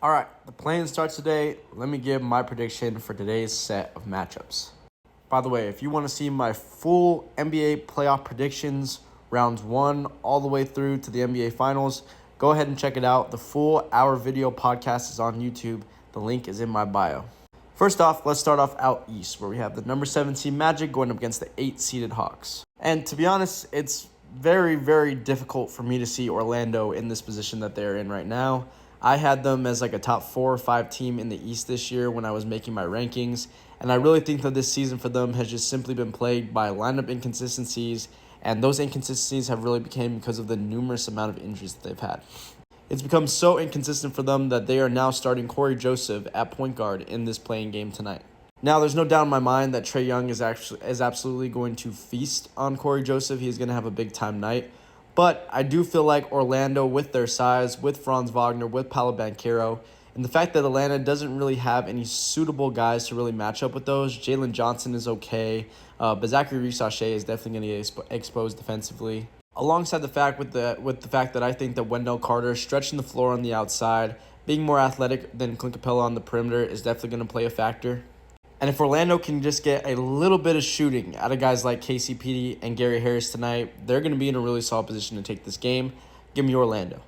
All right, the plan starts today. Let me give my prediction for today's set of matchups. By the way, if you want to see my full NBA playoff predictions, rounds 1 all the way through to the NBA Finals, go ahead and check it out. The full hour video podcast is on YouTube. The link is in my bio. First off, let's start off out east, where we have the number 7 seed Magic going up against the 8-seeded Hawks. And to be honest, it's very, very difficult for me to see Orlando in this position that they're in right now. I had them as like a top 4 or 5 team in the East this year when I was making my rankings, and I really think that this season for them has just simply been plagued by lineup inconsistencies, and those inconsistencies have really become because of the numerous amount of injuries that they've had. It's become so inconsistent for them that they are now starting Corey Joseph at point guard in this playing game tonight. Now, there's no doubt in my mind that Trae Young is absolutely going to feast on Corey Joseph. He's going to have a big-time night. But I do feel like Orlando, with their size, with Franz Wagner, with Paolo Banchero, and the fact that Atlanta doesn't really have any suitable guys to really match up with those. Jalen Johnson is okay, but Zachary Reese-Shea is definitely going to get exposed defensively. Alongside the fact with the fact that I think that Wendell Carter stretching the floor on the outside, being more athletic than Clint Capella on the perimeter is definitely going to play a factor. And if Orlando can just get a little bit of shooting out of guys like KCP and Gary Harris tonight, they're going to be in a really solid position to take this game. Give me Orlando.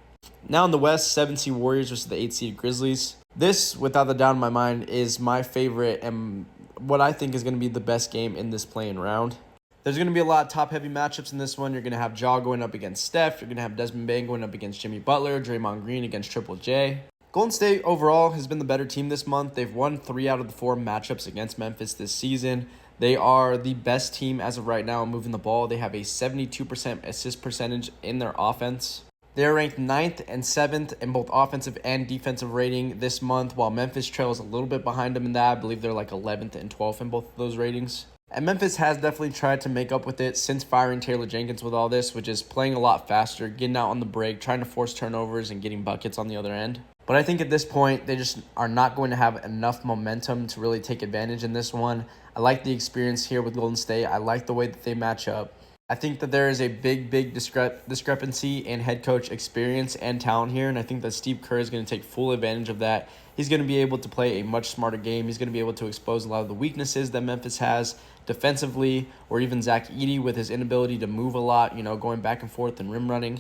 Now in the West, 7-seed Warriors versus the 8-seed Grizzlies. This, without a doubt in my mind, is my favorite and what I think is going to be the best game in this play-in round. There's going to be a lot of top-heavy matchups in this one. You're going to have Ja going up against Steph. You're going to have Desmond Bane going up against Jimmy Butler. Draymond Green against Triple J. Golden State overall has been the better team this month. They've won 3 out of the 4 matchups against Memphis this season. They are the best team as of right now moving the ball. They have a 72% assist percentage in their offense. They're ranked 9th and 7th in both offensive and defensive rating this month, while Memphis trails a little bit behind them in that. I believe they're like 11th and 12th in both of those ratings. And Memphis has definitely tried to make up with it since firing Taylor Jenkins with all this, which is playing a lot faster, getting out on the break, trying to force turnovers, and getting buckets on the other end. But I think at this point, they just are not going to have enough momentum to really take advantage in this one. I like the experience here with Golden State. I like the way that they match up. I think that there is a big discrepancy in head coach experience and talent here, and I think that Steve Kerr is going to take full advantage of that. He's going to be able to play a much smarter game. He's going to be able to expose a lot of the weaknesses that Memphis has defensively, or even Zach Edey with his inability to move a lot, going back and forth and rim running.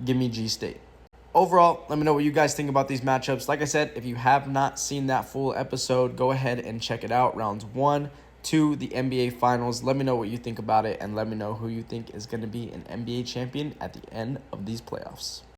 Give me G-State. Overall, let me know what you guys think about these matchups. Like I said, if you have not seen that full episode, go ahead and check it out. Rounds 1 to the NBA Finals. Let me know what you think about it, and let me know who you think is going to be an NBA champion at the end of these playoffs.